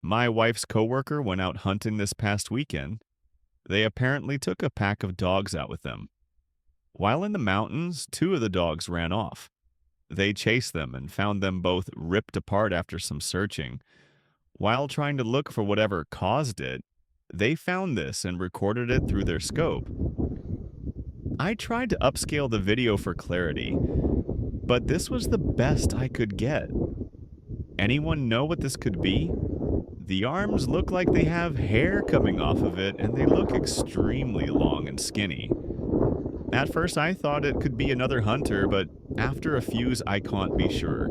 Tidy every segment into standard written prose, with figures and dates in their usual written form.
My wife's coworker went out hunting this past weekend. They apparently took a pack of dogs out with them. While in the mountains, two of the dogs ran off. They chased them and found them both ripped apart after some searching. While trying to look for whatever caused it, they found this and recorded it through their scope. I tried to upscale the video for clarity, but this was the best I could get. Anyone know what this could be? The arms look like they have hair coming off of it, and they look extremely long and skinny. At first, I thought it could be another hunter, but after a fuse, I can't be sure.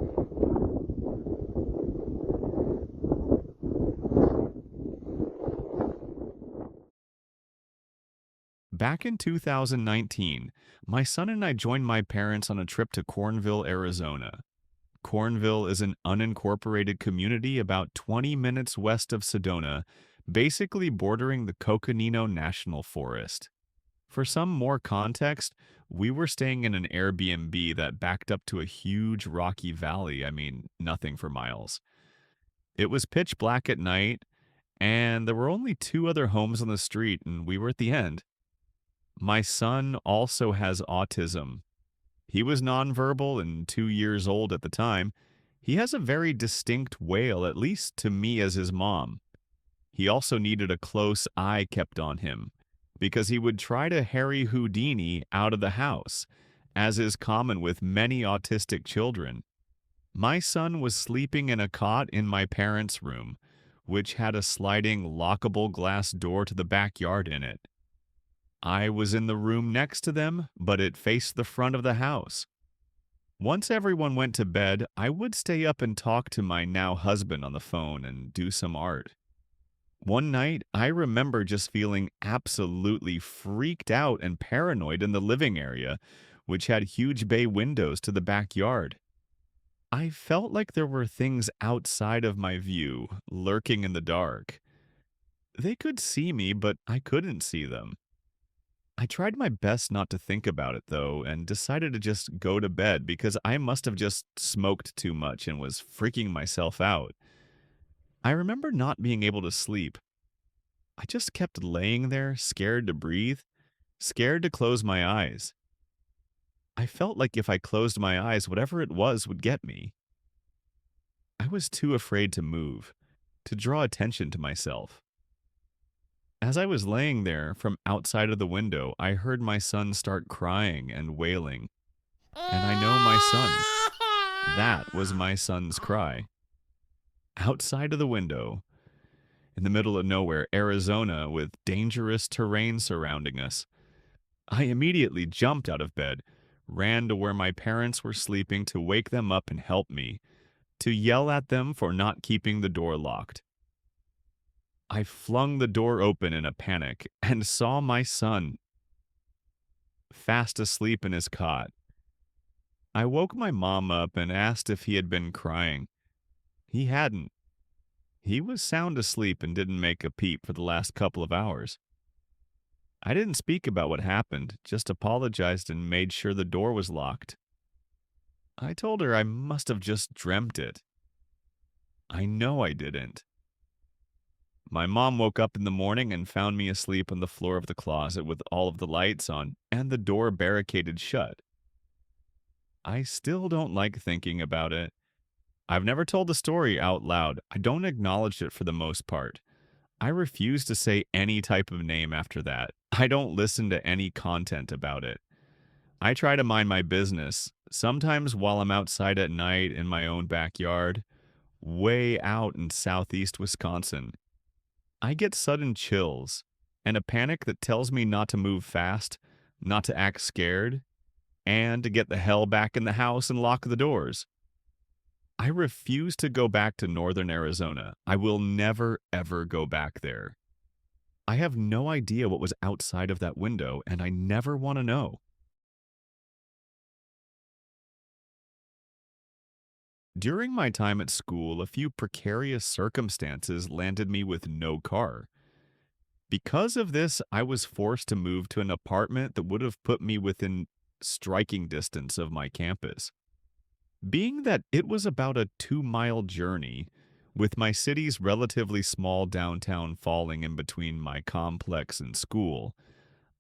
Back in 2019, my son and I joined my parents on a trip to Cornville, Arizona. Cornville is an unincorporated community about 20 minutes west of Sedona, basically bordering the Coconino National Forest. For some more context, we were staying in an Airbnb that backed up to a huge rocky valley, nothing for miles. It was pitch black at night, and there were only two other homes on the street, and we were at the end. My son also has autism. He was nonverbal and 2 years old at the time. He has a very distinct wail, at least to me as his mom. He also needed a close eye kept on him because he would try to Harry Houdini out of the house, as is common with many autistic children. My son was sleeping in a cot in my parents' room, which had a sliding, lockable glass door to the backyard in it. I was in the room next to them, but it faced the front of the house. Once everyone went to bed, I would stay up and talk to my now husband on the phone and do some art. One night, I remember just feeling absolutely freaked out and paranoid in the living area, which had huge bay windows to the backyard. I felt like there were things outside of my view, lurking in the dark. They could see me, but I couldn't see them. I tried my best not to think about it, though, and decided to just go to bed because I must have just smoked too much and was freaking myself out. I remember not being able to sleep. I just kept laying there, scared to breathe, scared to close my eyes. I felt like if I closed my eyes, whatever it was would get me. I was too afraid to move, to draw attention to myself. As I was laying there, from outside of the window, I heard my son start crying and wailing. And I know my son. That was my son's cry. Outside of the window, in the middle of nowhere, Arizona, with dangerous terrain surrounding us, I immediately jumped out of bed, ran to where my parents were sleeping to wake them up and help me, to yell at them for not keeping the door locked. I flung the door open in a panic and saw my son fast asleep in his cot. I woke my mom up and asked if he had been crying. He hadn't. He was sound asleep and didn't make a peep for the last couple of hours. I didn't speak about what happened, just apologized and made sure the door was locked. I told her I must have just dreamt it. I know I didn't. My mom woke up in the morning and found me asleep on the floor of the closet with all of the lights on and the door barricaded shut. I still don't like thinking about it. I've never told the story out loud. I don't acknowledge it for the most part. I refuse to say any type of name after that. I don't listen to any content about it. I try to mind my business, sometimes while I'm outside at night in my own backyard, way out in southeast Wisconsin. I get sudden chills and a panic that tells me not to move fast, not to act scared, and to get the hell back in the house and lock the doors. I refuse to go back to northern Arizona. I will never, ever go back there. I have no idea what was outside of that window, and I never want to know. During my time at school, a few precarious circumstances landed me with no car. Because of this, I was forced to move to an apartment that would have put me within striking distance of my campus. Being that it was about a 2-mile journey, With my city's relatively small downtown falling in between my complex and school,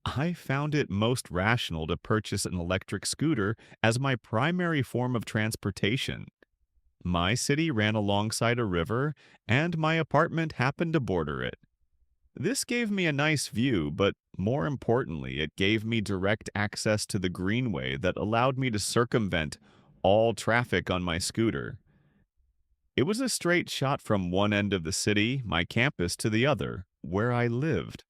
I found it most rational to purchase an electric scooter as my primary form of transportation. My city ran alongside a river, and my apartment happened to border it. This gave me a nice view, but more importantly, it gave me direct access to the greenway that allowed me to circumvent all traffic on my scooter. It was a straight shot from one end of the city, my campus, to the other, where I lived.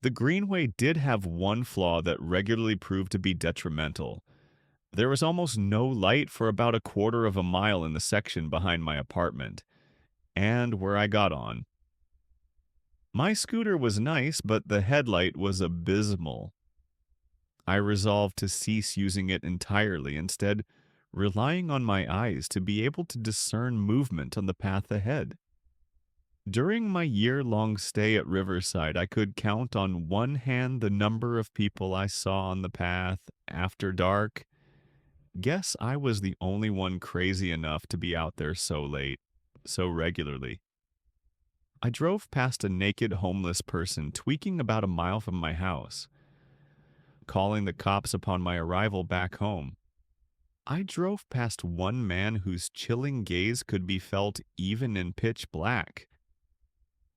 The greenway did have one flaw that regularly proved to be detrimental. There was almost no light for about a quarter of a mile in the section behind my apartment, and where I got on. My scooter was nice, but the headlight was abysmal. I resolved to cease using it entirely, instead relying on my eyes to be able to discern movement on the path ahead. During my year-long stay at Riverside, I could count on one hand the number of people I saw on the path after dark. Guess I was the only one crazy enough to be out there so late, so regularly. I drove past a naked homeless person tweaking about a mile from my house, calling the cops upon my arrival back home. I drove past one man whose chilling gaze could be felt even in pitch black.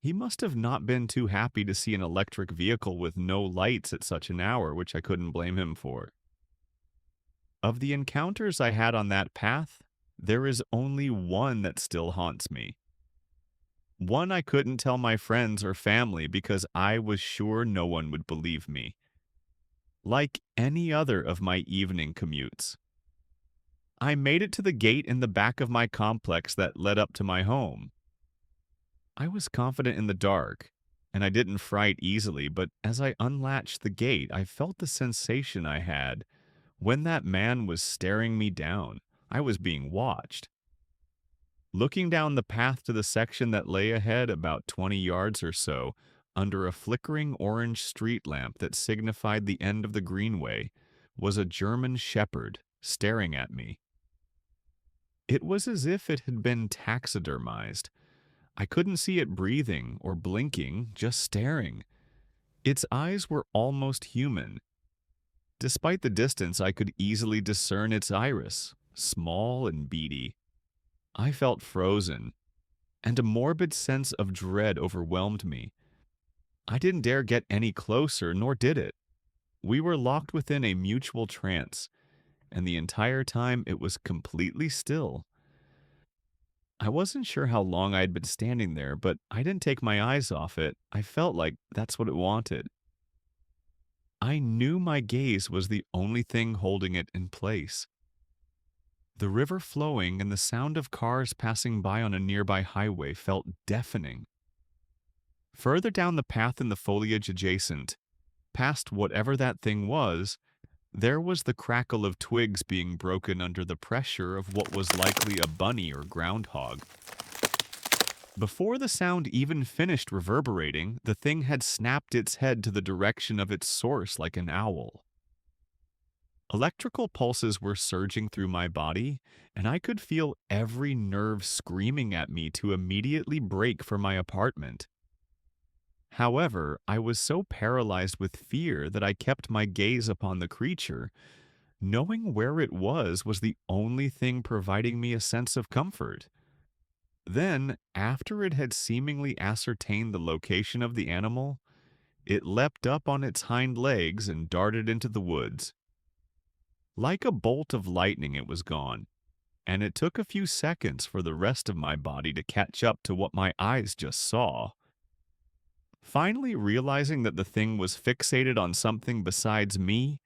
He must have not been too happy to see an electric vehicle with no lights at such an hour, which I couldn't blame him for. Of the encounters I had on that path, there is only one that still haunts me. One I couldn't tell my friends or family because I was sure no one would believe me. Like any other of my evening commutes, I made it to the gate in the back of my complex that led up to my home. I was confident in the dark, and I didn't fright easily, but as I unlatched the gate, I felt the sensation I had when that man was staring me down. I was being watched. Looking down the path to the section that lay ahead about 20 yards or so, under a flickering orange street lamp that signified the end of the greenway, was a German shepherd staring at me. It was as if it had been taxidermized. I couldn't see it breathing or blinking, just staring. Its eyes were almost human. Despite the distance, I could easily discern its iris, small and beady. I felt frozen, and a morbid sense of dread overwhelmed me. I didn't dare get any closer, nor did it. We were locked within a mutual trance, and the entire time it was completely still. I wasn't sure how long I had been standing there, but I didn't take my eyes off it. I felt like that's what it wanted. I knew my gaze was the only thing holding it in place. The river flowing and the sound of cars passing by on a nearby highway felt deafening. Further down the path in the foliage adjacent, past whatever that thing was, there was the crackle of twigs being broken under the pressure of what was likely a bunny or groundhog. Before the sound even finished reverberating, the thing had snapped its head to the direction of its source like an owl. Electrical pulses were surging through my body, and I could feel every nerve screaming at me to immediately break for my apartment. However, I was so paralyzed with fear that I kept my gaze upon the creature. Knowing where it was the only thing providing me a sense of comfort. Then, after it had seemingly ascertained the location of the animal, it leapt up on its hind legs and darted into the woods. Like a bolt of lightning, it was gone, and it took a few seconds for the rest of my body to catch up to what my eyes just saw. Finally realizing that the thing was fixated on something besides me,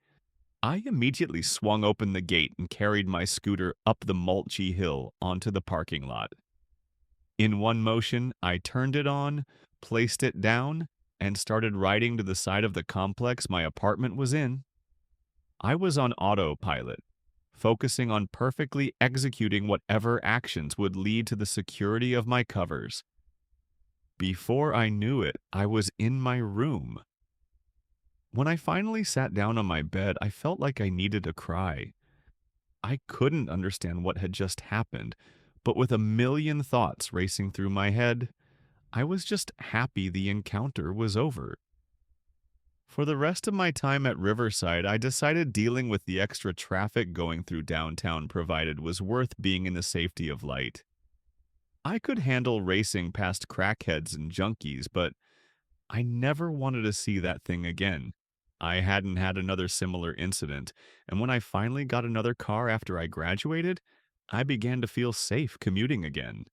I immediately swung open the gate and carried my scooter up the mulchy hill onto the parking lot. In one motion, I turned it on, placed it down, and started riding to the side of the complex my apartment was in. I was on autopilot, focusing on perfectly executing whatever actions would lead to the security of my covers. Before I knew it, I was in my room. When I finally sat down on my bed, I felt like I needed a cry. I couldn't understand what had just happened, But with a million thoughts racing through my head, I was just happy the encounter was over. For the rest of my time at Riverside, I decided dealing with the extra traffic going through downtown provided was worth being in the safety of light. I could handle racing past crackheads and junkies, but I never wanted to see that thing again. I hadn't had another similar incident, and when I finally got another car after I graduated, I began to feel safe commuting again.